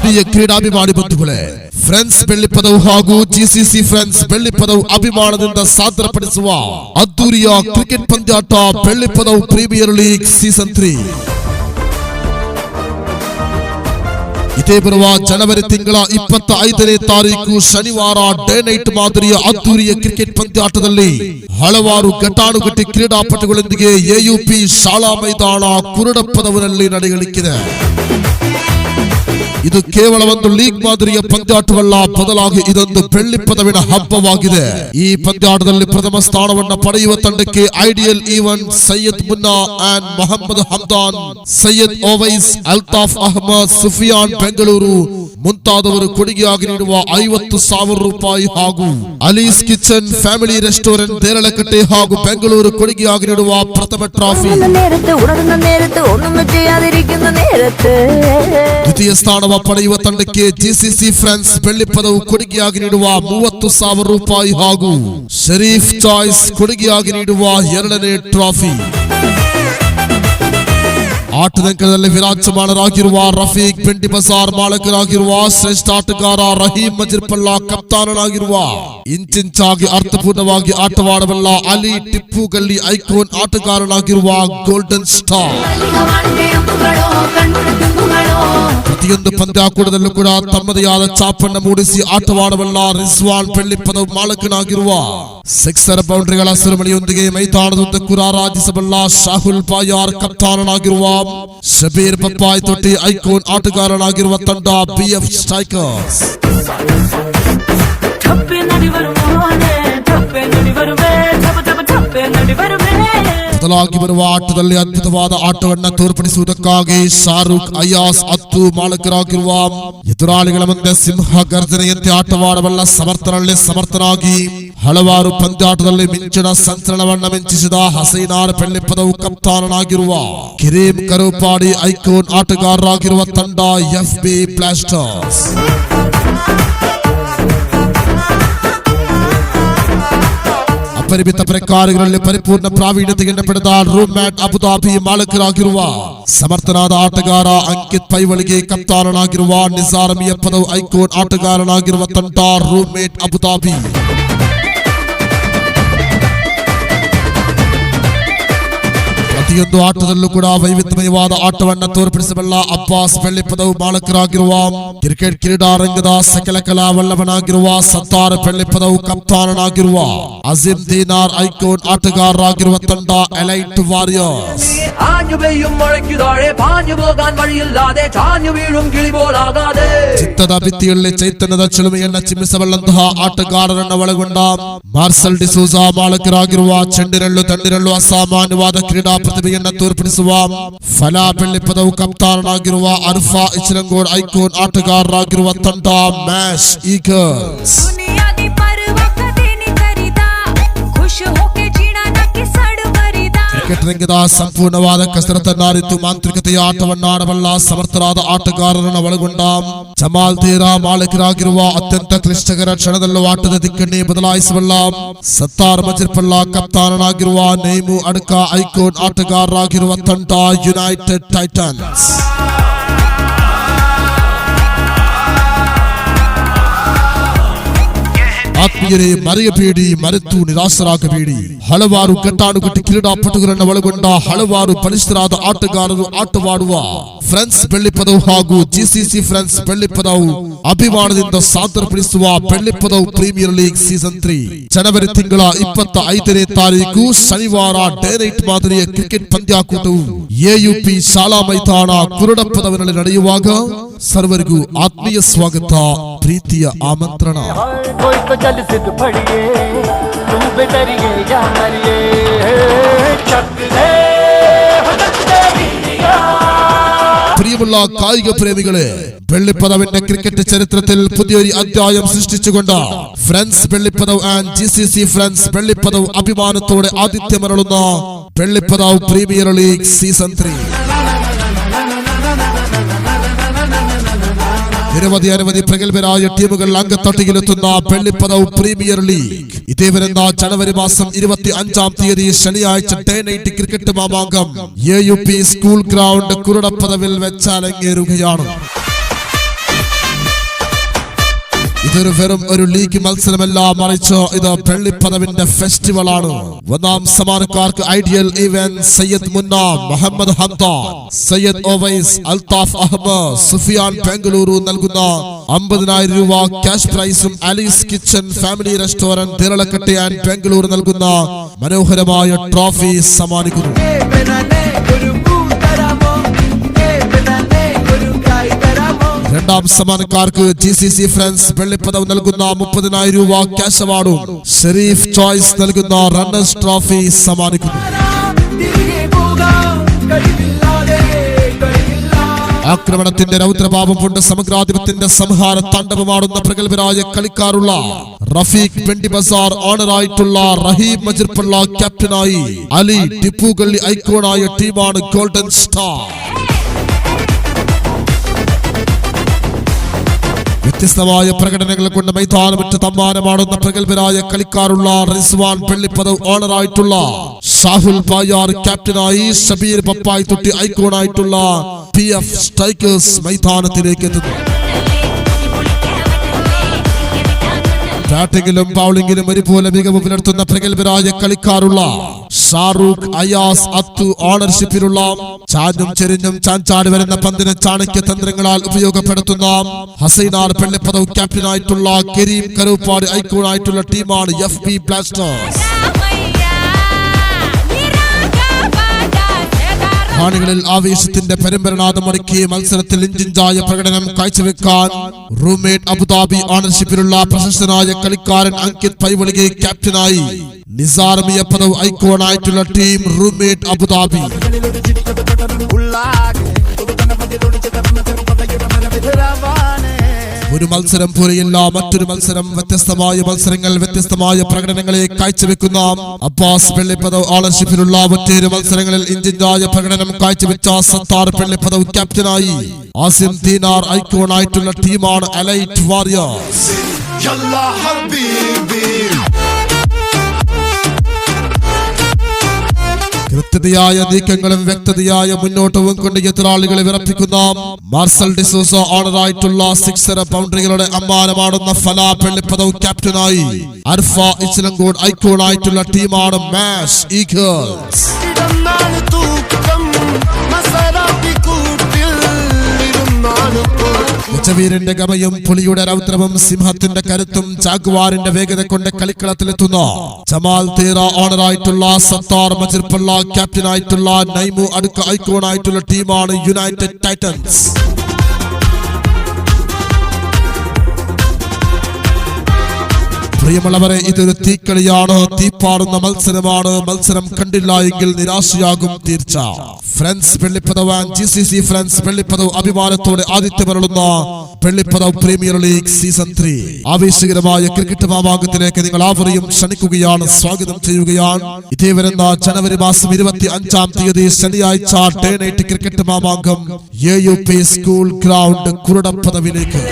ಆತ್ಮೀಯ ಕ್ರೀಡಾಭಿಮಾನಿ ಬಂಧುಗಳೇ, ಫ್ರೆಂಡ್ಸ್ ಬೆಳ್ಳಿಪದವು ಹಾಗೂ ಜಿಸಿಸಿ ಫ್ರೆಂಡ್ಸ್ ಬೆಳ್ಳಿಪದವು ಅಭಿಮಾನದಿಂದ ಸಾದರಪಡಿಸುವ ಅದ್ದೂರಿಯ ಕ್ರಿಕೆಟ್ ಪಂದ್ಯಾಟ ಬೆಳ್ಳಿಪದವು ಪ್ರೀಮಿಯರ್ ಲೀಗ್ ಸೀಸನ್ 3 ಇದೇ ಬರುವ ಜನವರಿ ತಿಂಗಳ 25ನೇ ತಾರೀಕು ಶನಿವಾರ ಡೇ ನೈಟ್ ಮಾದರಿಯ ಅದ್ದೂರಿಯ ಕ್ರಿಕೆಟ್ ಪಂದ್ಯಾಟದಲ್ಲಿ ಹಲವಾರು ಘಟಾನುಘಟಿ ಕ್ರೀಡಾಪಟುಗಳೊಂದಿಗೆ ಎಯುಪಿ ಶಾಲಾ ಮೈದಾನ ಕುರುಡಪ್ಪದವನಲ್ಲಿ ನಡೆಯಲಿಕ್ಕಿದೆ. ಇದು ಕೇವಲ ಒಂದು ಲೀಗ್ ಮಾದರಿಯ ಪಂದ್ಯಾಟವಲ್ಲ, ಬದಲಾಗಿ ಇದೊಂದು ಬೆಳ್ಳಿ ಪದವಿನ ಹಬ್ಬವಾಗಿದೆ. ಈ ಪಂದ್ಯಾಟದಲ್ಲಿ ಪ್ರಥಮ ಸ್ಥಾನವನ್ನು ಪಡೆಯುವ ತಂಡಕ್ಕೆ ಐಡಿಯಲ್ ಈವನ್, ಸೈಯದ್ ಮುನ್ನಾ ಅಂಡ್ ಮೊಹಮ್ಮದ್ ಹಮ್ದಾನ್, ಸೈಯದ್ ಓವೈಸ್, ಅಲ್ತಾಫ್ ಅಹಮದ್, ಸುಫಿಯಾನ್ ಬೆಂಗಳೂರು ಮುಂತಾದವರು ಕೊಡುಗೆಯಾಗಿ ನೀಡುವ 50,000 ರೂಪಾಯಿ ಹಾಗೂ Alice kitchen family restaurant Deralakatte ಹಾಗೂ ಬೆಂಗಳೂರು ಕೊಡುಗೆಯಾಗಿ ನೀಡುವ ಪ್ರಥಮ ಟ್ರಾಫಿ. ದ್ವಿತೀಯ ಸ್ಥಾನ ಪಡೆಯುವ ತಂಡಕ್ಕೆ ಜಿಸಿಸಿ ಫ್ರೆಂಡ್ಸ್ ಬೆಳ್ಳಿಪದವು ಕೊಡುಗೆಯಾಗಿ ನೀಡುವ 30,000 ರೂಪಾಯಿ ಹಾಗೂ ಶರೀಫ್ ಚಾಯ್ಸ್ ಕೊಡುಗೆಯಾಗಿ ನೀಡುವ 2ನೇ ಟ್ರಾಫಿ. ಆಟದಂಕಣದಲ್ಲಿ ವಿರಾಜಮಾನರಾಗಿರುವ ರಫೀಕ್, ಬೆಂಡಿ ಬಜಾರ್ ಮಾಲಕರಾಗಿರುವ ಶ್ರೇಷ್ಠ ಆಟಗಾರ ರಹೀಂ ಮಜಿರ್ಪಲ್ಲಾ, ಕಪ್ತಾನನಾಗಿರುವ ಇಂಚಿಂಚಾಗಿ ಅರ್ಥಪೂರ್ಣವಾಗಿ ಆಟವಾಡಬಲ್ಲ ಅಲಿ, ಟಿಪ್ಪು ಗಲ್ಲಿ ಐಕೋನ್ ಆಟಗಾರನಾಗಿರುವ ಗೋಲ್ಡನ್ ಸ್ಟಾರ್. ಪ್ರತಿಯೊಂದು ಪಂದ್ಯಾಕೂಟದಲ್ಲೂ ಕೂಡ ತಮ್ಮದೇ ಆದ ಚಾಪನ್ನು ಮೂಡಿಸಿ ಆಟವಾಡಬಲ್ಲ ರಿಜ್ವಾನ್, ಬೆಳ್ಳಿಪದವು ಮಾಲಕನಾಗಿರುವ ಸಿಕ್ಸರ್ ಬೌಂಡ್ರಿಗಳ ಸುರಮಣಿಯೊಂದಿಗೆ ಮೈದಾನದುದ್ದಕ್ಕೂ ರಾರಾಜಿಸಬಲ್ಲ ಶಾಹುಲ್ ಪಾಯಾರ್, ಕಪ್ತಾನನಾಗಿರುವ ಶಬೀರ್ ಪಪ್ಪಾಯಿ ತೊಟ್ಟಿ ಐಕೋನ್ ಆಟಗಾರನಾಗಿರುವ ತಂಡ ಬಿಎಫ್ ಸ್ಟ್ರೈಕರ್ಸ್. ಬದಲಾಗಿ ಬರುವ ಆಟದಲ್ಲಿ ಅದ್ಭುತವಾದ ಆಟವನ್ನು ತೋರ್ಪಡಿಸುವುದಕ್ಕಾಗಿ ಶಾರುಖ್, ಅಯಾಸ್, ಅತ್ತು ಮಾಲಕರಾಗಿರುವ ಎದುರಾಳಿಗಳ ಮುಂದೆ ಸಿಂಹ ಗರ್ಜನೆಯಂತೆ ಆಟವಾಡಬಲ್ಲ ಸಮರ್ಥನಲ್ಲಿ ಸಮರ್ಥನಾಗಿ ಹಲವಾರು ಪಂದ್ಯಾಟದಲ್ಲಿ ಮಿಂಚಿನ ಸಂಚಲನವನ್ನ ಮಿಂಚಿಸಿದ ಹಸೈನಾರ್ ಬೆಳ್ಳಿಪದವು ಕಪ್ತಾನನಾಗಿರುವ ಕಿರೀಂ ಕರುಪಾಡಿ ಐಕೋನ್ ಆಟಗಾರರಾಗಿರುವ ತಂಡ ಎಫ್ಬಿ ಬ್ಲಾಸ್ಟರ್ಸ್. ಅಪರಿಮಿತ ಪ್ರಕಾರಗಳಲ್ಲಿ ಪರಿಪೂರ್ಣ ಪ್ರಾವೀಣ್ಯತೆಯನ್ನು ಪಡೆದ ರೂಮ್ಮ್ಯಾಟ್ ಅಬುದಾಬಿ ಮಾಲಕರಾಗಿರುವ ಸಮರ್ಥನಾದ ಆಟಗಾರ ಅಂಕಿತ್ ಪೈವಳಿಗೆ ಕಪ್ತಾನನಾಗಿರುವ ನಿಜಾರ್ ಮಿಯಪ್ಪದವು ಐಕೋನ್ ಆಟಗಾರನಾಗಿರುವ ತಂಡ ರೂಮ್ಮೇಟ್ ಅಬುದಾಬಿ. ಪ್ರತಿಯೊಂದು ಆಟದಲ್ಲೂ ಕೂಡ ವೈವಿಧ್ಯಮಯವಾದ ಆಟವನ್ನು ತೋರ್ಪಡಿಸಬಲ್ಲ ಅಬ್ಬಾಸ್ ಬೆಳ್ಳಿಪದವು ಮಾಲಕರಾಗಿರುವ ಕ್ರಿಕೆಟ್ ಕ್ರೀಡಾರಂಗದ ಸಕಲ ಕಲಾವಲ್ಲಭನಾಗಿರುವ ಸತ್ತಾರ್ ಬೆಳ್ಳಿಪದವು ಕಪ್ತಾನನಾಗಿರುವ ಅಜೀಂ ದೀನಾರ್ ಐಕೋನ್ ಆಟಗಾರರಾಗಿರುವ ತಂಡ ಎಲೈಟ್ ವಾರಿಯರ್ಸ್. ಚಿತ್ತದ ಭಿತ್ತಿಯಲ್ಲಿ ಚೈತನ್ಯದ ಚಿಲುಮೆಯನ್ನ ಚಿಮ್ಮಿಸಬಲ್ಲಂತಹ ಆಟಗಾರರನ್ನು ಒಳಗೊಂಡ ಮಾರ್ಸಲ್ ಡಿಸೂಜಾ ಮಾಲಕರಾಗಿರುವ ಚೆಂಡಿರಳ್ಳು ತಂಡಿರಳ್ಳು ಅಸಾಮಾನ್ಯವಾದ ಕ್ರೀಡಾ ಪ್ರತಿಭೆಯನ್ನು ತೋರ್ಪಡಿಸುವ ಫಲಾ ಬೆಳ್ಳಿಪದವು ಕಪ್ತಾನನಾಗಿರುವ ಅರ್ಫಾ ಇಚರಂಗೋಡ್ ಐಕೋನ್ ಆಟಗಾರರಾಗಿರುವ ತಂಡ ಮ್ಯಾಶ್ ಈಗಲ್ಸ್. ಕ್ರಿಕೆಟ್ ರಂಗದ ಸಂಪೂರ್ಣವಾದ ಕಸರತ್ತನ್ನಾರಿತು ಮಾಂತ್ರಿಕತೆಯ ಆಟವನ್ನು ಆಡಬಲ್ಲ ಸಮರ್ಥರಾದ ಆಟಗಾರರನ್ನು ಒಳಗೊಂಡ ಜಮಾಲ್ ಧೀರಾ ಮಾಲಕರಾಗಿರುವ ಅತ್ಯಂತ ಕ್ಲಿಷ್ಟಕರ ಕ್ಷಣದಲ್ಲೂ ಆಟದ ದಿಕ್ಕನ್ನೇ ಬದಲಾಯಿಸಬಲ್ಲ ಸತ್ತಾರ್ ಮಜಿರ್ಪಲ್ಲಾ ಕಪ್ತಾನನಾಗಿರುವ ನೇಮು ಅಡ್ಕ ಐಕೋನ್ ಆಟಗಾರರಾಗಿರುವ ತಂಡ ಯುನೈಟೆಡ್ ಟೈಟನ್ಸ್. ಆತ್ಮೀಯರೇ, ಮರೆಯಬೇಡಿ, ಮರೆತು ನಿರಾಶರಾಗಬೇಡಿ. ಹಲವಾರು ಘಟಾನುಘಟಿ ಕ್ರೀಡಾಪಟುಗಳನ್ನು ಒಳಗೊಂಡ ಹಲವಾರು ಬಲಿಷ್ಠರಾದ ಆಟಗಾರರು ಆಟವಾಡುವ ಫ್ರೆಂಡ್ಸ್ ಬೆಳ್ಳಿಪದವು ಹಾಗೂ ಜಿಸಿಸಿ ಫ್ರೆಂಡ್ಸ್ ಬೆಳ್ಳಿಪದವು ಅಭಿಮಾನದಿಂದ ಸಾದರಪಡಿಸುವ ಬೆಳ್ಳಿಪದವು ಪ್ರೀಮಿಯರ್ ಲೀಗ್ ಸೀಸನ್ 3 ಜನವರಿ ತಿಂಗಳ 25ನೇ ತಾರೀಕು ಶನಿವಾರ ಡೇ ನೈಟ್ ಮಾದರಿಯ ಕ್ರಿಕೆಟ್ ಪಂದ್ಯಾಕೂಟವು ಎಯುಪಿ ಶಾಲಾ ಮೈದಾನ ಕುರುಡಪ್ಪದವನಲ್ಲಿ ನಡೆಯುವಾಗ ಸರ್ವರಿಗೂ ಆತ್ಮೀಯ ಸ್ವಾಗತ, ಪ್ರೀತಿಯ ಆಮಂತ್ರಣ. പ്രിയമുള്ള കായിക പ്രേമികളെ, വെള്ളിപ്പദവിന്റെ ക്രിക്കറ്റ് ചരിത്രത്തിൽ പുതിയൊരു അധ്യായം സൃഷ്ടിച്ചുകൊണ്ട് ഫ്രണ്ട്സ് വെള്ളിപ്പദവ് ആൻഡ് ജിസിസി ഫ്രണ്ട്സ് വെള്ളിപ്പദവ് അഭിമാനത്തോടെ ആതിഥ്യമരുളുന്ന വെള്ളിപ്പദവ് പ്രീമിയർ ലീഗ് സീസൺ 3 നിരവധി പ്രഗത്ഭരായ ടീമുകൾ അംഗത്തട്ടിയിലെത്തുന്ന വെള്ളിപ്പദവ് പ്രീമിയർ ലീഗ് ഇതേ വരുന്ന ജനുവരി മാസം 25-ാം തീയതി ശനിയാഴ്ച ഡേ നൈറ്റ് ക്രിക്കറ്റ് മാമാങ്കം എയുപി സ്കൂൾ ഗ്രൗണ്ട് കുരുടപ്പദവിൽ വെച്ച് അരങ്ങേറുകയാണ്. ഇതൊരു വെറും ഒരു ലീഗ് മത്സരമല്ല, മറിച്ച് ഇത് വെള്ളിപ്പതവിന്റെ ഫെസ്റ്റിവൽ ആണ്. ഒന്നാം സമ്മാനക്കാർക്ക് ഐഡിയൽ ഇവന്റ് സയ്യദ് മുന്ന, മുഹമ്മദ് ഹംദാൻ, സയ്യദ് ഓവൈസ്, അൽതാഫ് അഹമ്മദ്, സുഫിയാൻ ബംഗളൂരു നൽകുന്ന 50,000 രൂപ ക്യാഷ് പ്രൈസും അലീസ് കിച്ചൺ ഫാമിലി റെസ്റ്റോറന്റ് തിരളക്കട്ടെ ആൻഡ് ബംഗളൂരു നൽകുന്ന മനോഹരമായ ട്രോഫി സമ്മാനിക്കുന്നു. രണ്ടാം സമ്മാനക്കാർക്ക് GCC ഫ്രണ്ട്സ് വെള്ളിപ്പതവ് നൽകുന്ന 30,000 രൂപ ക്യാഷ് അവാർഡും ഷെരീഫ് ചോയ്സ് നൽകുന്ന റണ്ണേഴ്സ് ട്രോഫി സമ്മാനിക്കുന്നു. ആക്രമണത്തിന്റെ രൗദ്രഭാവം കൊണ്ട് സമഗ്രാധിപത്യത്തിന്റെ സംഹാര താണ്ഡവമാടുന്ന പ്രഗത്ഭരായ കളിക്കാരുള്ള റഫീഖ് വെണ്ടി ബസാർ ഓണറായിട്ടുള്ള റഹീം മജിർപ്പള്ള ക്യാപ്റ്റനായി അലി ടിപ്പു ഗള്ളി ഐക്കോണായ ടീമാണ് ഗോൾഡൻ സ്റ്റാർ. വ്യത്യസ്തമായ പ്രകടനങ്ങൾ കൊണ്ട് മൈതാനമറ്റ് തമ്മാനമാടുന്ന പ്രഗത്ഭരായ കളിക്കാരുള്ള റിസ്വാൻ വെള്ളിപ്പതവ് ഓണറായിട്ടുള്ള ഷാഹുൽ ബായാർ ക്യാപ്റ്റനായി ഷബീർ പപ്പായി തൊട്ടി ഐക്കോണായിട്ടുള്ള PF സ്ട്രൈക്കേഴ്സ് മൈതാനത്തിലേക്ക് എത്തുന്നു. ബാറ്റിംഗിലും ബൗളിംഗിലും ഒരുപോലെ മികവ് പുലർത്തുന്ന പ്രഗത്ഭരായ കളിക്കാരുള്ള ഷാറൂഖ്, അയാസ്, അത്തു ഓണർഷിപ്പിലുള്ള ചാഞ്ഞും ചെരിഞ്ഞും ചാഞ്ചാടി വരുന്ന പന്തിനെ ചാണക്യ തന്ത്രങ്ങളാൽ ഉപയോഗപ്പെടുത്തുന്ന ഹസൈനാർ വെള്ളിപ്പതവ് ക്യാപ്റ്റനായിട്ടുള്ള കരീം കരൂപ്പാട് ഐക്കോണായിട്ടുള്ള ടീമാണ് FB ബ്ലാസ്റ്റേഴ്സ്. കാണികളിൽ ആവേശത്തിന്റെ പരമ്പരനാഥം ഒരുക്കിയ മത്സരത്തിൽ ഇഞ്ചിഞ്ചായ പ്രകടനം കാഴ്ചവെക്കാൻ റൂംമേറ്റ് അബുദാബി ഓണർഷിപ്പിലുള്ള പ്രശസ്തനായ കളിക്കാരൻ അങ്കിത് പൈവളികെ ക്യാപ്റ്റനായി നിസാർ മിയപ്പദവ് ഐക്കോണായിട്ടുള്ള ടീം റൂംമേറ്റ് അബുദാബി. ഒരു മത്സരം പോലെയല്ല മറ്റൊരു മത്സരം, വ്യത്യസ്തമായ മത്സരങ്ങൾ, വ്യത്യസ്തമായ പ്രകടനങ്ങളെ കാഴ്ചവെക്കുന്ന അബ്ബാസ് വെള്ളിപ്പതവ് ഓണർഷിപ്പിലുള്ള മറ്റൊരു മത്സരങ്ങളിൽ ഇഞ്ചിഞ്ചായ പ്രകടനം കാഴ്ചവെച്ച സത്താർ വെള്ളിപ്പതവ് ക്യാപ്റ്റനായി ആസിം ദീനാർ ഐക്കോണായിട്ടുള്ള ടീമാണ് എലൈറ്റ് വാരിയേഴ്സ്. കൃത്യതയായ നീക്കങ്ങളും വ്യക്തതയായ മുന്നോട്ടവും കൊണ്ട് എതിരാളികളെ വിറപ്പിക്കുന്ന മാർസൽ ഡിസൂസ ഓണറായിട്ടുള്ള സിക്സർ ബൗണ്ടറികളുടെ അമ്മാനമാടുന്ന ഫലാ വെള്ളിപ്പതവ് ക്യാപ്റ്റനായി അർഫ ഇച്ചിലങ്കോട് ഐക്കോണായിട്ടുള്ള ടീമാണ് മാഷ് ഈഗിൾസ്. ഉച്ചവീരന്റെ ഗമയും പുലിയുടെ രൗദ്രവും സിംഹത്തിന്റെ കരുത്തും ജാഗ്വാറിന്റെ വേഗത കൊണ്ട് കളിക്കളത്തിലെത്തുന്ന ജമാൽ തേറ ഓണറായിട്ടുള്ള സത്താർ മജിർപ്പള്ള ക്യാപ്റ്റനായിട്ടുള്ള നൈമു അടുക്ക ഐക്കോണായിട്ടുള്ള ടീമാണ് യുണൈറ്റഡ് ടൈറ്റൻസ്. പ്രിയമുള്ളവരെ, ഇതൊരു തീക്കളിയാണ്, തീപ്പാറുന്ന മത്സരമാണ്. മത്സരം കണ്ടില്ല എങ്കിൽ നിരാശയാകും തീർച്ച. ഫ്രണ്ട്സ് വെള്ളിപ്പതവ് GCC ഫ്രണ്ട്സ് വെള്ളിപ്പതവ് അഭിമാനത്തോടെ ആതിഥ്യമരുളുന്ന വെള്ളിപ്പതവ് പ്രീമിയർ ലീഗ് സീസൺ 3 ആവേശകരമായ ക്രിക്കറ്റ് മാമാങ്കത്തിലേക്ക് നിങ്ങൾ ആവരെയും ക്ഷണിക്കുകയാണ്, സ്വാഗതം ചെയ്യുകയാണ്. ഇതേ വരുന്ന ജനുവരി മാസം 25-ാം തീയതി ശനിയാഴ്ച ഡേ നൈറ്റ് ക്രിക്കറ്റ് മാമാങ്കം AUP സ്കൂൾ ഗ്രൗണ്ട് കുരുടപ്പതവിലേക്ക്.